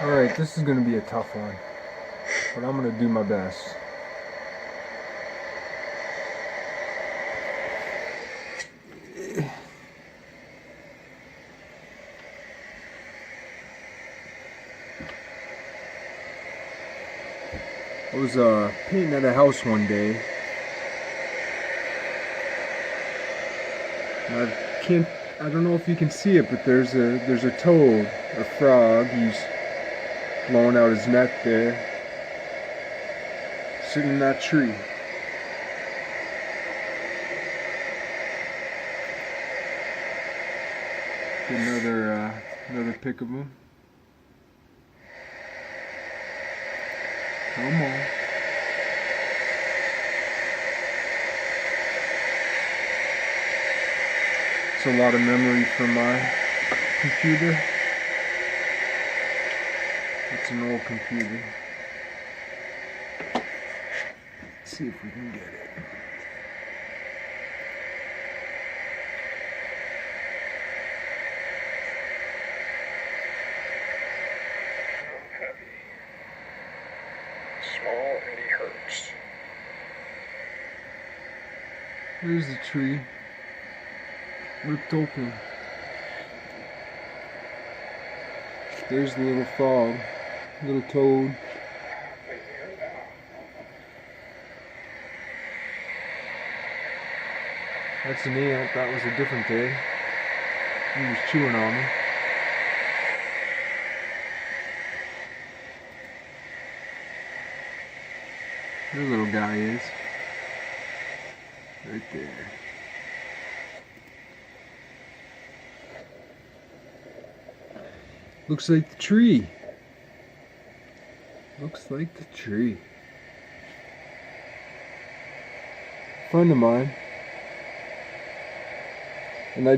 Alright, this is going to be a tough one, but I'm going to do my best. I was painting at a house one day, and I don't know if you can see it, but there's a toad, a frog. He's blowing out his neck there, sitting in that tree. Get another pic of him. Come on. It's a lot of memory from my computer. It's an old computer. Let's see if we can get it. Small and he hurts. There's the tree. Ripped open. There's the little frog. Little toad. That's an ant. That was a different day. He was chewing on me. There little guy is. Right there. Looks like the tree. Looks like the tree. Friend of mine. And I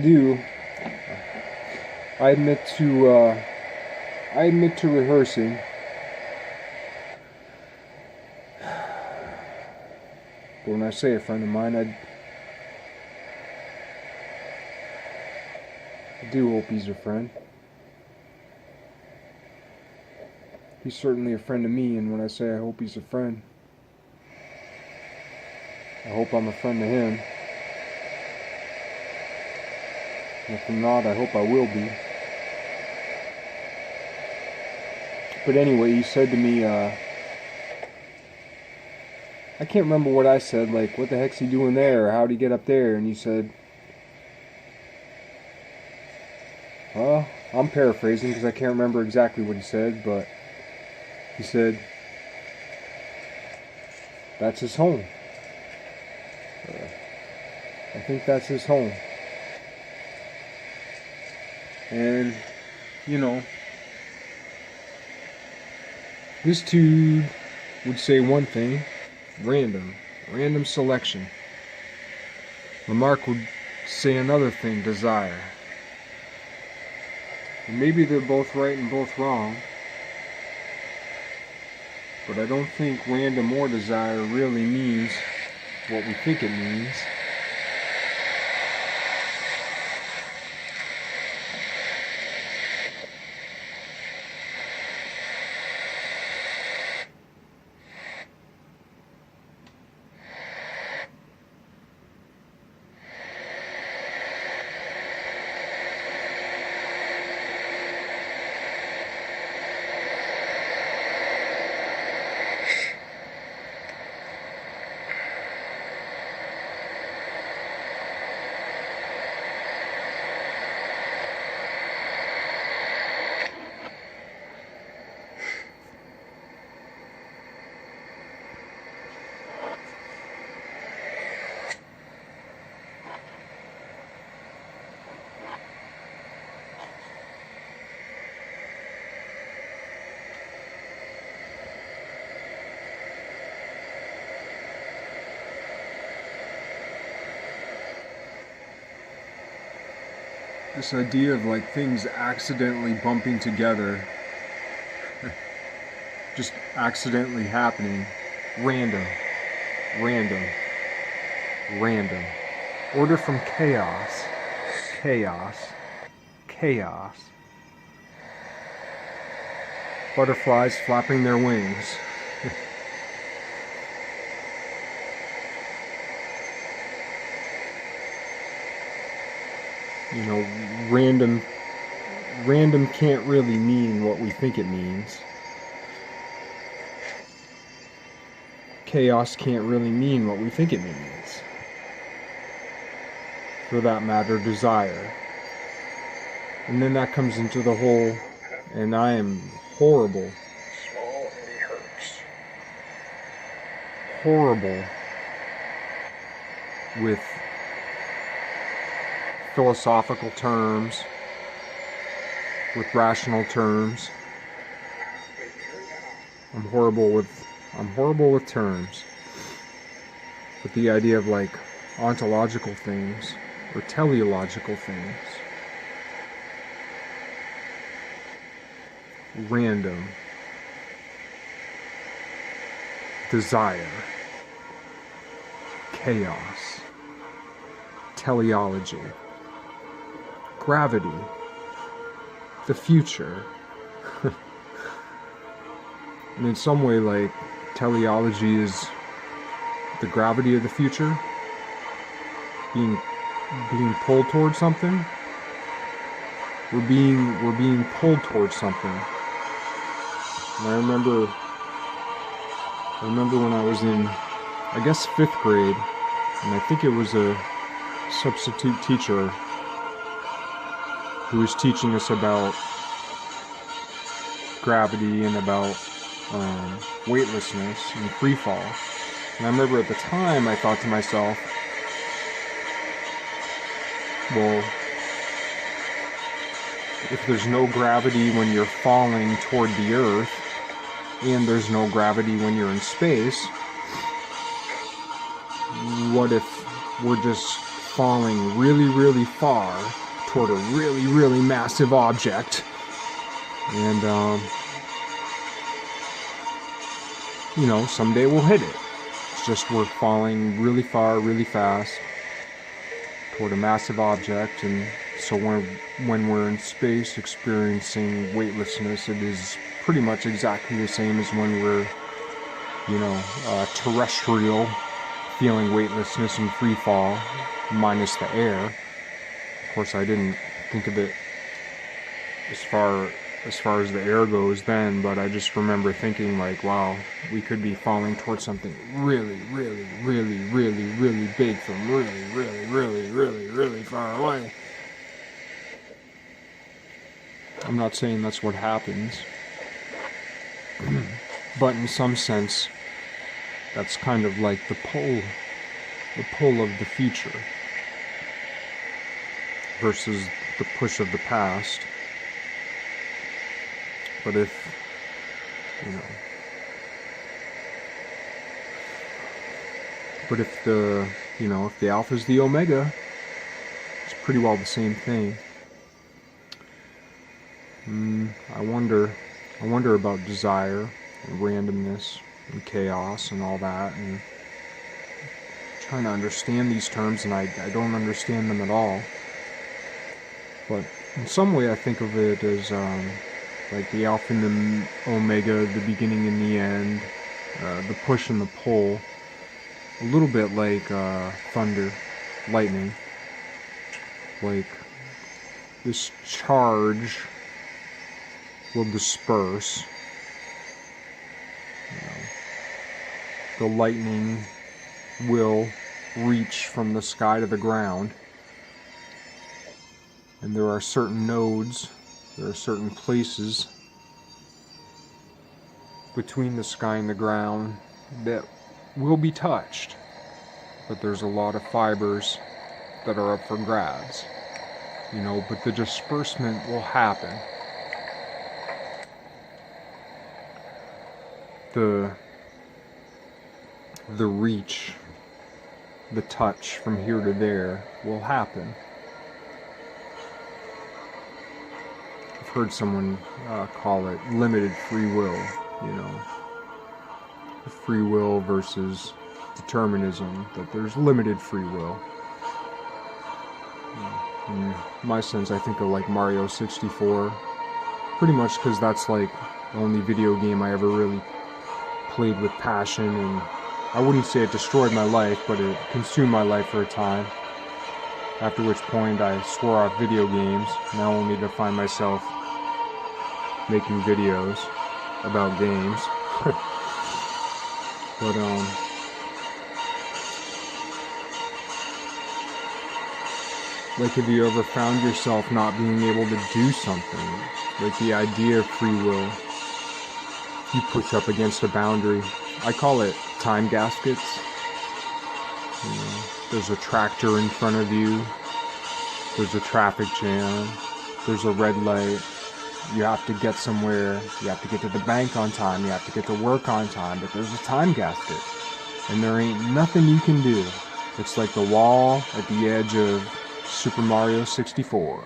admit to rehearsing. But when I say a friend of mine, I do hope he's a friend. He's certainly a friend to me, and when I say I hope he's a friend, I hope I'm a friend to him. And if I'm not, I hope I will be. But anyway, he said to me, I can't remember what I said, like, what the heck's he doing there, or how'd he get up there? And he said, well, I'm paraphrasing because I can't remember exactly what he said, but he said, that's his home. I think that's his home. And, you know, this dude would say one thing, random selection. Lamarck would say another thing, desire. And maybe they're both right and both wrong, but I don't think random or desire really means what we think it means. This idea of like things accidentally bumping together, just accidentally happening, random. Order from chaos. Butterflies flapping their wings. You know, random can't really mean what we think it means. Chaos can't really mean what we think it means. For that matter, desire. And then that comes into the whole, and I am horrible with philosophical terms, with rational terms. I'm horrible with terms. With the idea of like ontological things or teleological things. Random. Desire. Chaos. Teleology. Gravity. The future. And in some way, like, teleology is the gravity of the future, being pulled towards something. We're being pulled towards something. And I remember when I was in, I guess, 5th grade, and I think it was a substitute teacher who was teaching us about gravity and about weightlessness and free fall. And I remember at the time I thought to myself, well, if there's no gravity when you're falling toward the earth, and there's no gravity when you're in space, what if we're just falling really, really far toward a really, really massive object, and you know, someday we'll hit it. It's just we're falling really far, really fast toward a massive object, and so when we're in space experiencing weightlessness, it is pretty much exactly the same as when we're, you know, terrestrial, feeling weightlessness and free fall, minus the air. Of course, I didn't think of it as far as the air goes then, but I just remember thinking like, wow, we could be falling towards something really, really, really, really, really big from really, really, really, really, really far away. I'm not saying that's what happens, but in some sense, that's kind of like the pull of the future versus the push of the past. But if, you know, if the alpha is the omega, it's pretty well the same thing. I wonder about desire and randomness and chaos and all that, and trying to understand these terms, and I don't understand them at all. But in some way I think of it as like the alpha and the omega, the beginning and the end, the push and the pull, a little bit like thunder, lightning, like this charge will disperse, you know, the lightning will reach from the sky to the ground, and there are certain nodes, there are certain places between the sky and the ground that will be touched, but there's a lot of fibers that are up for grabs, you know, but the disbursement will happen. The reach, the touch from here to there will happen. I've heard someone call it limited free will, you know, free will versus determinism, that there's limited free will. In my sense, I think of like Mario 64, pretty much because that's like The only video game I ever really played with passion, and I wouldn't say it destroyed my life, but it consumed my life for a time. After which point I swore off video games, now only to find myself making videos about games. But like, have you ever found yourself not being able to do something? Like the idea of free will. You push up against a boundary. I call it time gaskets. You know, there's a tractor in front of you. There's a traffic jam. There's a red light. You have to get somewhere. You have to get to the bank on time. You have to get to work on time. But there's a time gasket. And there ain't nothing you can do. It's like the wall at the edge of Super Mario 64.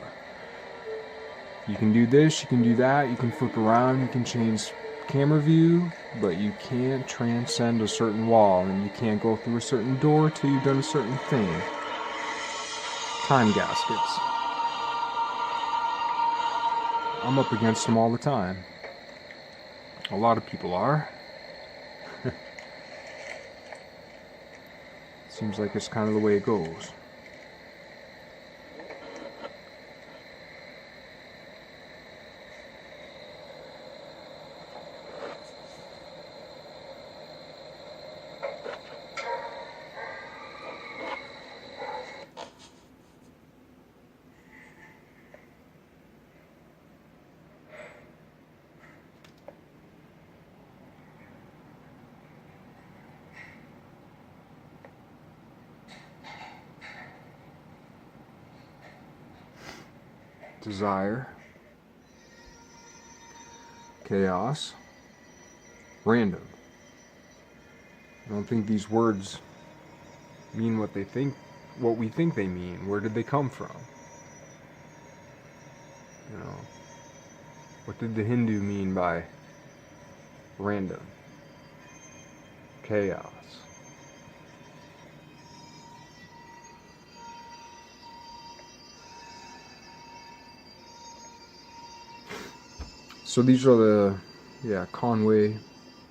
You can do this, you can do that, you can flip around, you can change camera view, but you can't transcend a certain wall, and you can't go through a certain door till you've done a certain thing. Time gaskets. I'm up against them all the time. A lot of people are. Seems like it's kind of the way it goes. Desire, chaos, random. I don't think these words mean what we think they mean. Where did they come from? You know, what did the Hindu mean by random, chaos? So these are the, Conway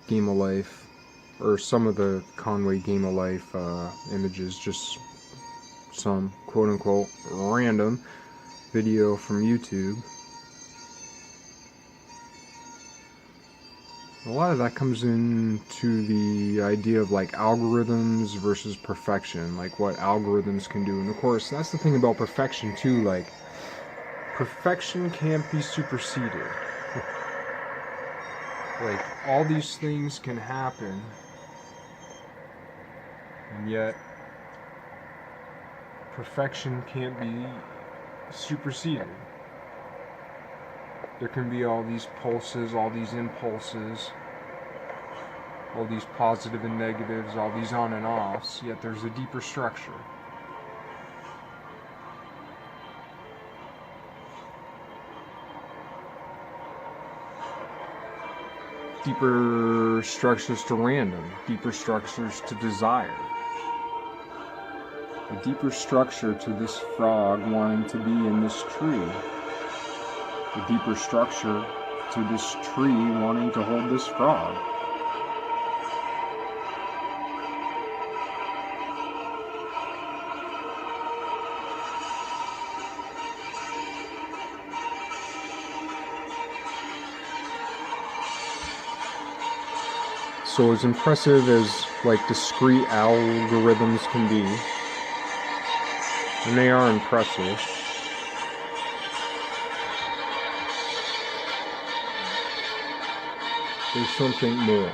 Game of Life, or some of the Conway Game of Life images, just some quote-unquote random video from YouTube. A lot of that comes into the idea of like algorithms versus perfection, like what algorithms can do. And of course, that's the thing about perfection too, like perfection can't be superseded. Like, all these things can happen, and yet perfection can't be superseded. There can be all these pulses, all these impulses, all these positive and negatives, all these on and offs, yet there's a deeper structure. Deeper structures to random, deeper structures to desire. A deeper structure to this frog wanting to be in this tree. A deeper structure to this tree wanting to hold this frog. So as impressive as like discrete algorithms can be, and they are impressive, there's something more.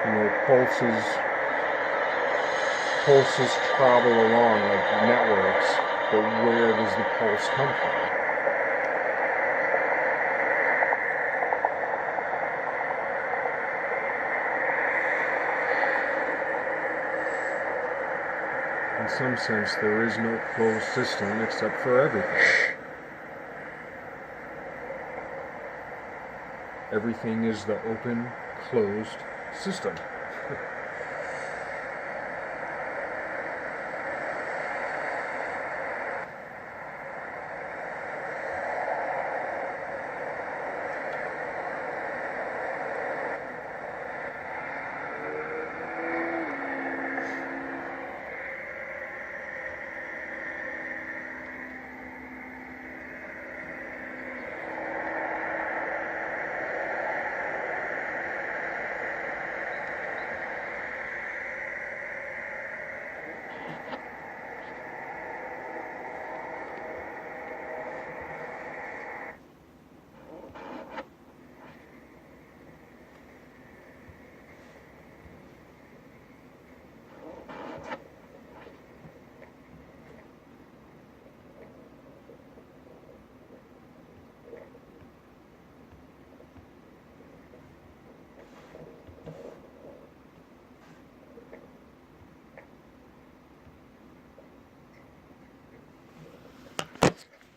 You know, pulses travel along like networks, but where does the pulse come from? In some sense, there is no closed system except for everything. Everything is the open, closed system.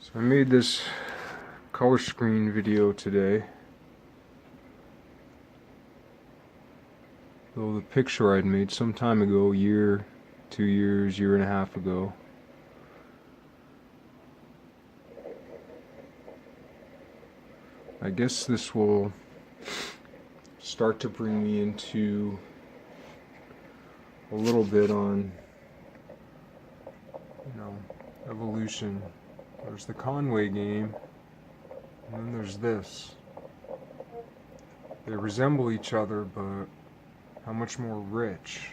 So I made this color screen video today. Though the picture I'd made some time ago, year, 2 years, year and a half ago. I guess this will start to bring me into a little bit on, evolution. There's the Conway game, and then there's this. They resemble each other, but how much more rich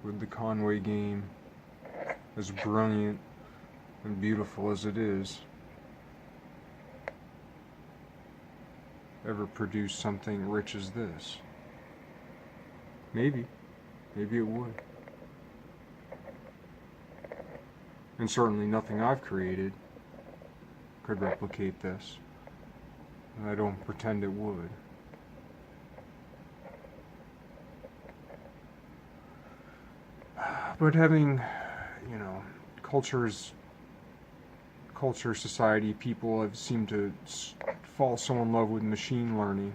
with the Conway game, as brilliant and beautiful as it is, ever produce something rich as this? Maybe it would. And certainly nothing I've created could replicate this, and I don't pretend it would. But having, culture, society, people have seemed to fall so in love with machine learning.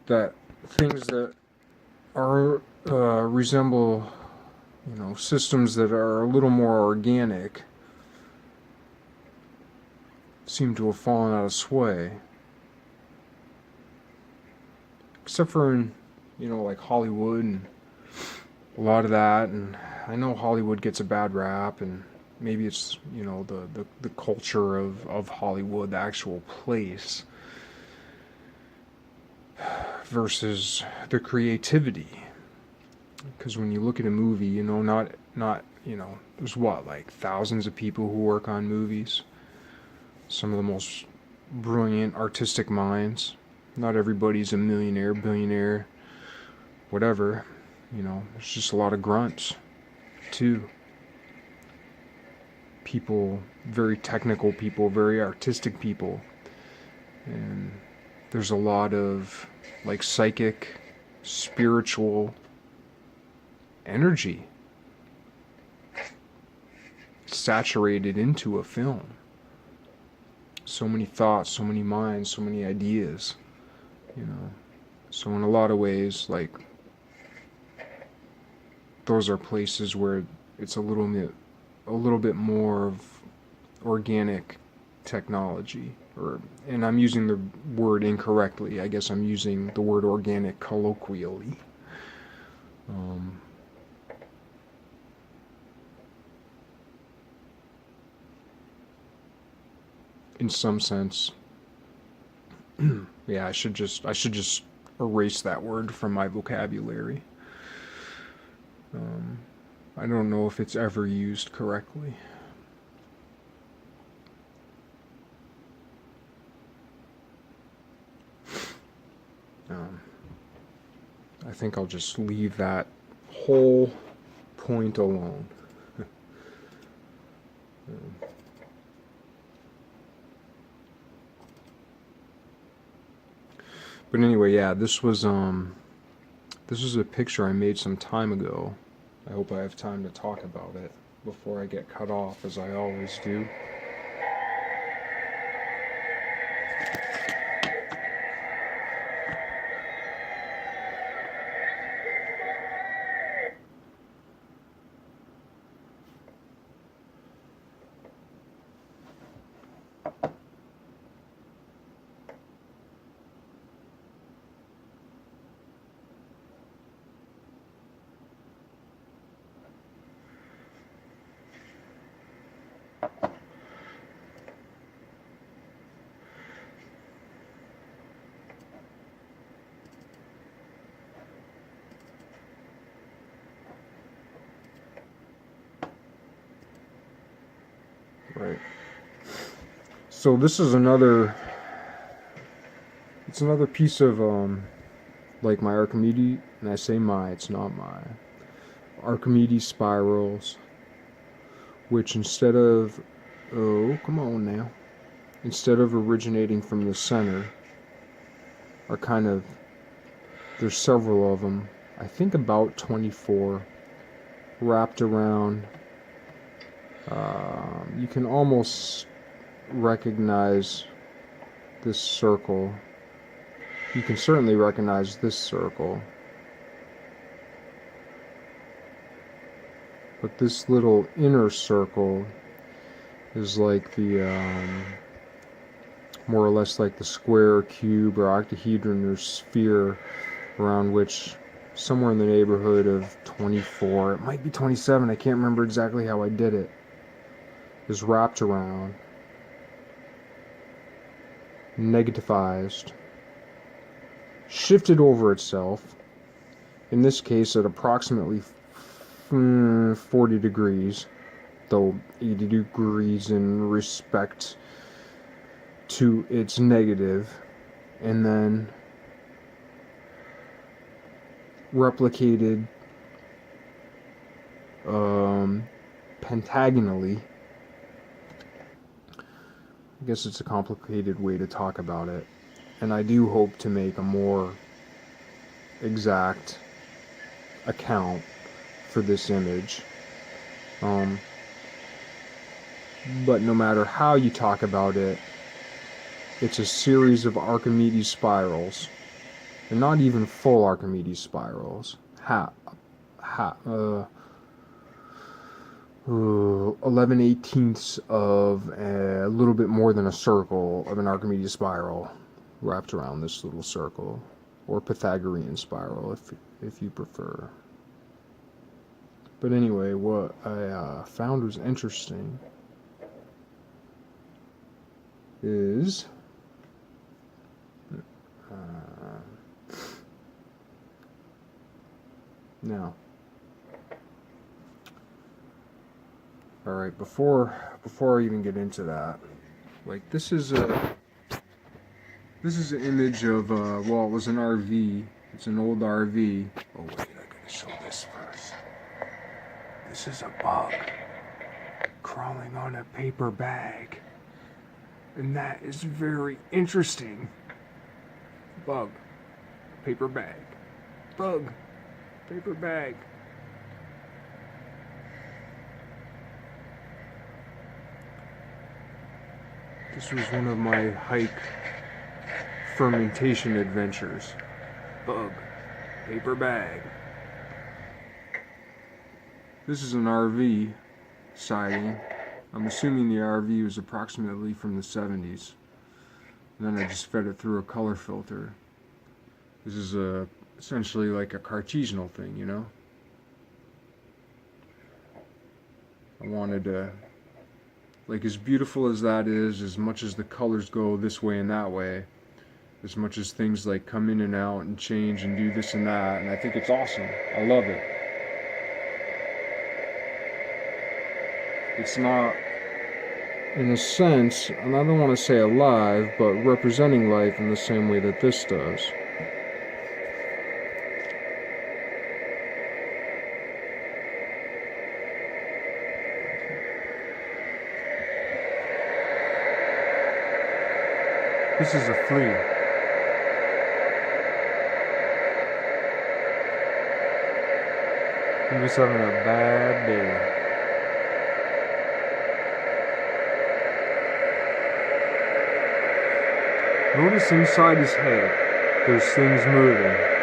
That things that are resemble, systems that are a little more organic seem to have fallen out of sway. Except for in, like Hollywood and a lot of that, and I know Hollywood gets a bad rap, and maybe it's, the culture of Hollywood, the actual place, versus the creativity. Because when you look at a movie, not there's like thousands of people who work on movies. Some of the most brilliant artistic minds. Not everybody's a millionaire, billionaire, whatever. There's just a lot of grunts, too. People, very technical people, very artistic people. And there's a lot of, like, psychic, spiritual energy saturated into a film. So many thoughts, so many minds, so many ideas. So in a lot of ways, like, those are places where it's a little bit more of organic technology, and I'm using the word incorrectly. I guess I'm using the word organic colloquially. In some sense, yeah, I should just erase that word from my vocabulary. I don't know if it's ever used correctly. I think I'll just leave that whole point alone. But anyway, yeah, this was a picture I made some time ago. I hope I have time to talk about it before I get cut off, as I always do. Right. So this is another piece of like my Archimedes, and I say my, it's not my, Archimedes spirals, which instead of, oh, come on now, instead of originating from the center, are kind of, there's several of them, I think about 24, wrapped around. You can almost recognize this circle. You can certainly recognize this circle. But this little inner circle is like the, more or less like the square, cube, or octahedron, or sphere, around which somewhere in the neighborhood of 24, it might be 27, I can't remember exactly how I did it, is wrapped around, negativized, shifted over itself, in this case at approximately 40 degrees, though 80 degrees in respect to its negative, and then replicated pentagonally. I guess it's a complicated way to talk about it, and I do hope to make a more exact account for this image. But no matter how you talk about it, it's a series of Archimedes spirals. They're not even full Archimedes spirals. 11/18ths of a little bit more than a circle of an Archimedes spiral wrapped around this little circle, or Pythagorean spiral if you prefer. But anyway, what I found was interesting is now, all right, before I even get into that, like this is an image of well, it was an RV. It's an old RV. Oh wait, I gotta show this first. This is a bug crawling on a paper bag, and that is very interesting. Bug, paper bag, bug, paper bag. This was one of my hike fermentation adventures. Bug, paper bag. This is an RV sighting. I'm assuming the RV was approximately from the 70s. And then I just fed it through a color filter. This is essentially like a Cartesianal thing, you know? I wanted to, like, as beautiful as that is, as much as the colors go this way and that way, as much as things like come in and out and change and do this and that, and I think it's awesome. I love it. It's not, in a sense, and I don't want to say alive, but representing life in the same way that this does. This is a flea. I'm just having a bad day. Notice inside his head, there's things moving.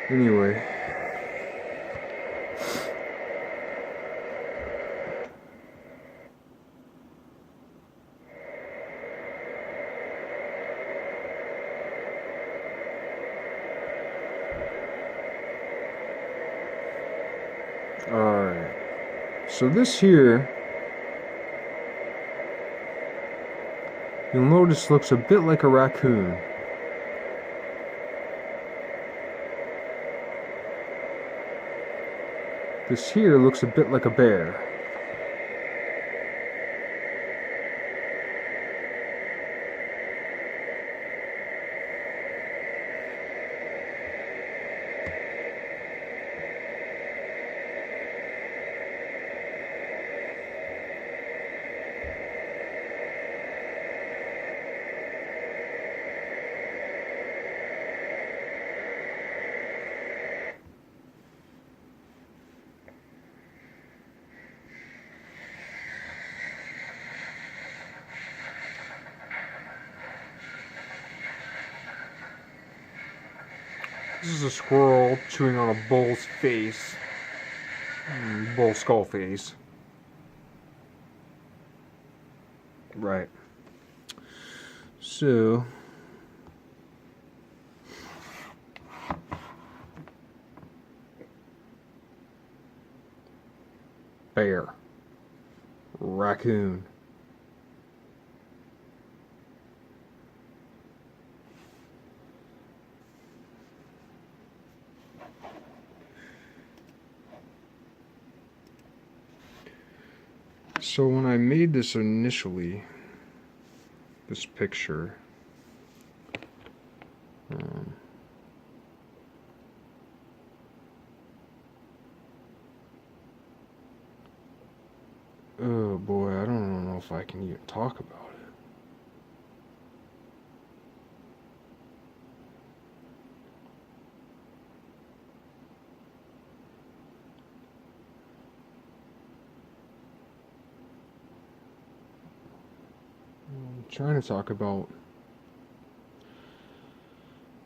Anyway. Alright. So this here, you'll notice looks a bit like a raccoon. This here looks a bit like a bear. This is a squirrel chewing on a bull's face. Bull skull face. Right. So bear, raccoon. So when I made this initially, this picture, oh boy, I don't know if I can even talk about it. I'm trying to talk about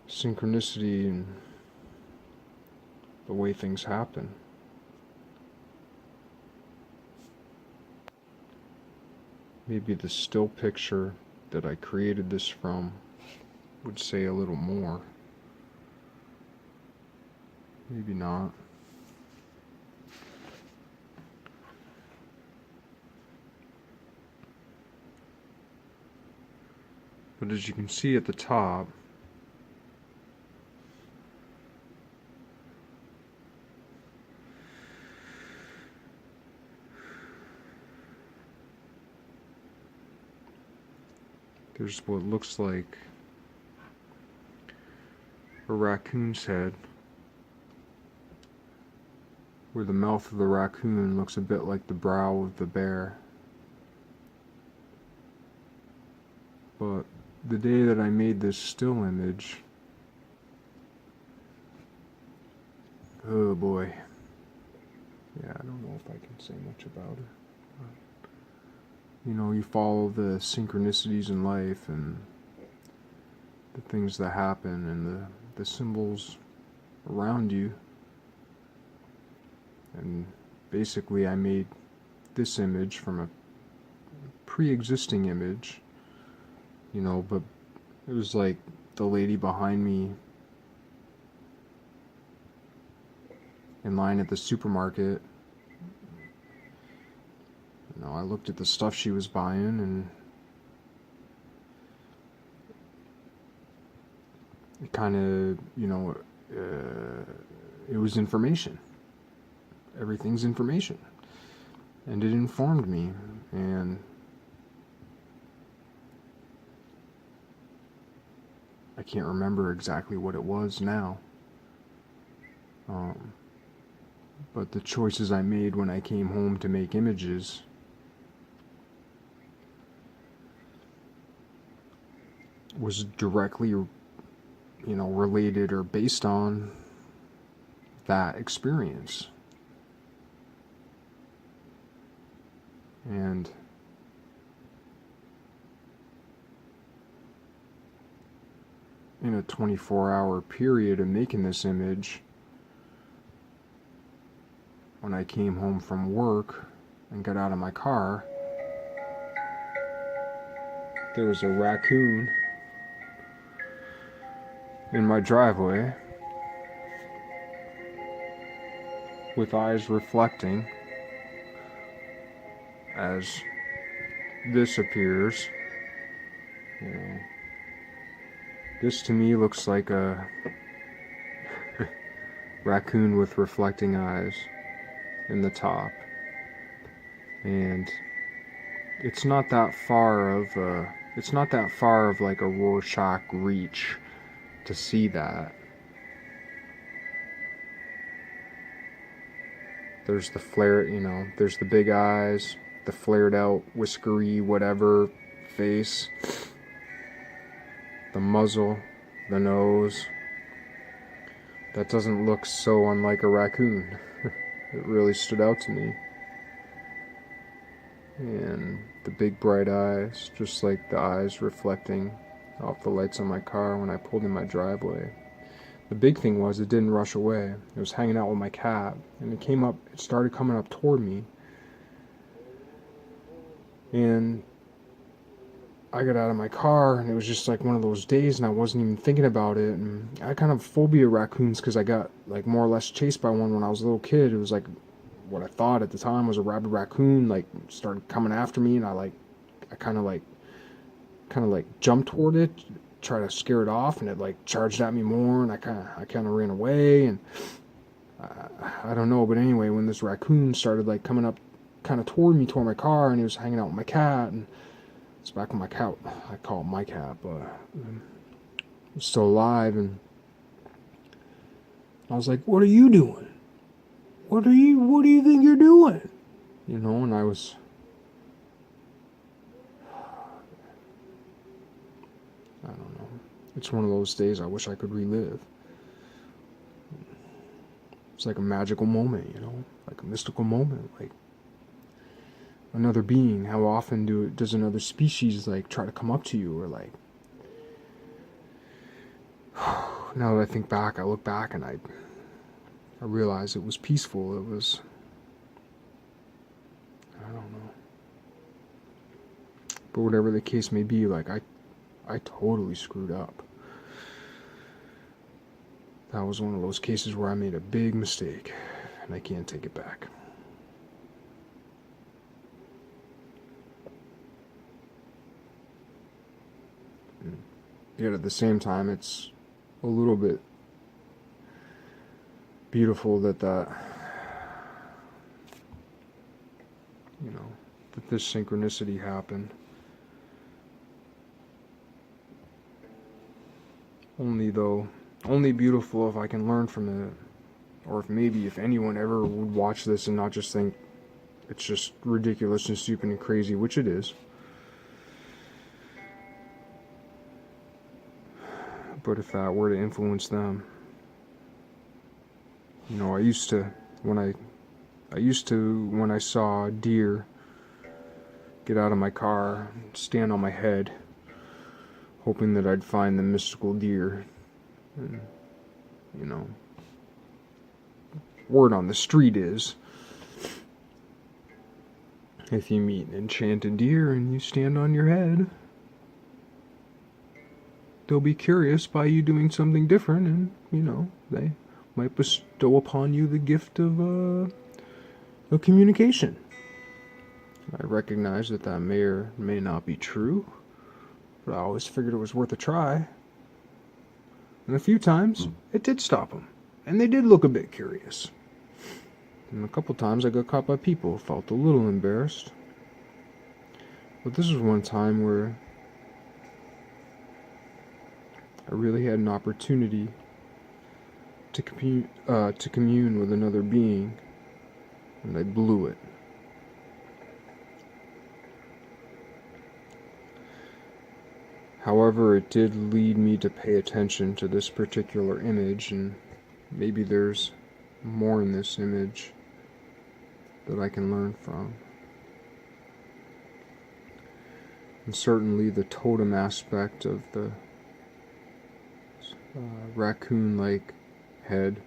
synchronicity and the way things happen. Maybe the still picture that I created this from would say a little more. Maybe not. But as you can see at the top, there's what looks like a raccoon's head, where the mouth of the raccoon looks a bit like the brow of the bear. But the day that I made this still image, oh boy, yeah, I don't know if I can say much about it. You know, you follow the synchronicities in life and the things that happen and the symbols around you. And basically I made this image from a pre-existing image, you know, but it was like the lady behind me in line at the supermarket. You know, I looked at the stuff she was buying and it kind of, you know, it was information. Everything's information. And it informed me. And I can't remember exactly what it was now. But the choices I made when I came home to make images was directly, related or based on that experience. And in a 24-hour period of making this image, when I came home from work and got out of my car, there was a raccoon in my driveway with eyes reflecting as this appears. This to me looks like a raccoon with reflecting eyes in the top, and it's not that far of like a Rorschach reach to see that. There's the flare, there's the big eyes, the flared out, whiskery, whatever face, the muzzle, the nose. That doesn't look so unlike a raccoon. It really stood out to me. And the big bright eyes, just like the eyes reflecting off the lights on my car when I pulled in my driveway. The big thing was it didn't rush away. It was hanging out with my cat, and it started coming up toward me. And I got out of my car, and it was just like one of those days, and I wasn't even thinking about it. And I kind of phobia raccoons because I got like more or less chased by one when I was a little kid. It was like what I thought at the time was a rabid raccoon, like started coming after me, and I kind of jumped toward it, try to scare it off, and it like charged at me more, and I kind of ran away. And I don't know, but anyway, when this raccoon started like coming up kind of toward my car, and he was hanging out with my cat, and it's back with my cat. I call it my cat, but it's still alive. And I was like, "What are you doing? What do you think you're doing?" And I was, I don't know. It's one of those days I wish I could relive. It's like a magical moment, like a mystical moment, like another being. How often does another species like try to come up to you, or like, now that I think back, I look back and I realize it was peaceful. It was, I don't know. But whatever the case may be, like I totally screwed up. That was one of those cases where I made a big mistake, and I can't take it back. Yet at the same time, it's a little bit beautiful that this synchronicity happened. Only beautiful if I can learn from it, or if anyone ever would watch this and not just think it's just ridiculous and stupid and crazy, which it is. But if that were to influence them, I used to when I saw a deer get out of my car, stand on my head, hoping that I'd find the mystical deer. And, word on the street is, if you meet an enchanted deer and you stand on your head, they'll be curious by you doing something different, and, they might bestow upon you the gift of communication. I recognize that may or may not be true, but I always figured it was worth a try. And a few times, it did stop them, and they did look a bit curious. And a couple times I got caught by people, felt a little embarrassed. But this was one time where I really had an opportunity to commune with another being, and I blew it. However, it did lead me to pay attention to this particular image, and maybe there's more in this image that I can learn from. And certainly the totem aspect of the raccoon-like head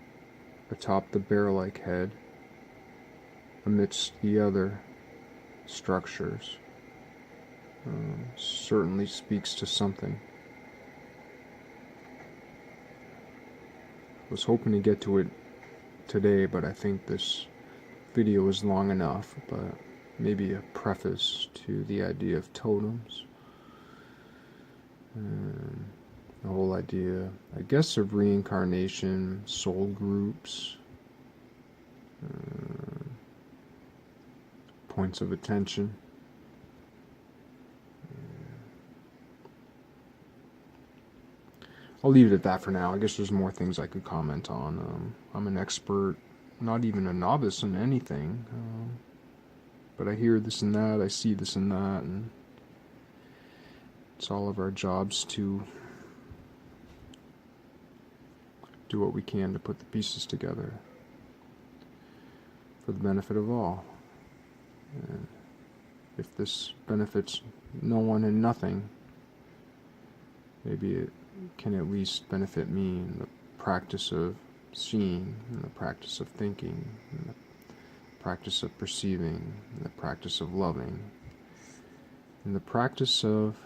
atop the bear-like head amidst the other structures certainly speaks to something. I was hoping to get to it today, but I think this video is long enough, but maybe a preface to the idea of totems. The whole idea, I guess, of reincarnation, soul groups, points of attention. I'll leave it at that for now. I guess there's more things I could comment on. I'm an expert, not even a novice in anything, but I hear this and that, I see this and that, and it's all of our jobs to do what we can to put the pieces together for the benefit of all. And if this benefits no one and nothing, maybe it can at least benefit me in the practice of seeing, in the practice of thinking, in the practice of perceiving, in the practice of loving, in the practice of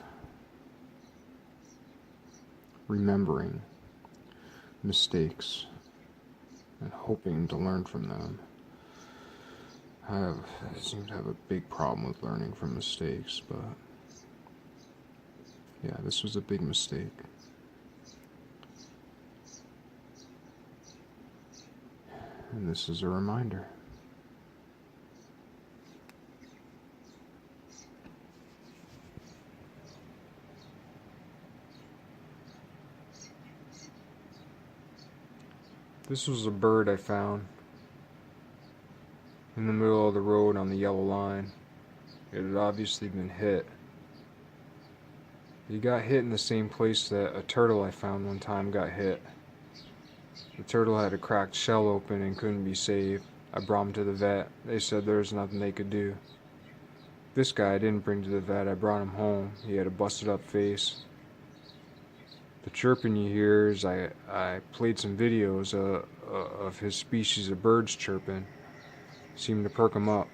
remembering mistakes and hoping to learn from them. I seem to have a big problem with learning from mistakes, but yeah, this was a big mistake. And this is a reminder. This was a bird I found in the middle of the road on the yellow line. It had obviously been hit. He got hit in the same place that a turtle I found one time got hit. The turtle had a cracked shell open and couldn't be saved. I brought him to the vet. They said there was nothing they could do. This guy I didn't bring to the vet. I brought him home. He had a busted up face. The chirping you hear is I played some videos of his species of birds chirping. Seemed to perk him up.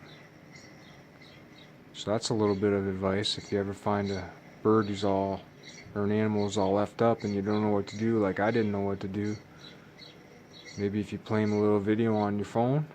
So that's a little bit of advice. If you ever find a bird who's all, or an animal who's all left up and you don't know what to do, like I didn't know what to do, maybe if you play him a little video on your phone,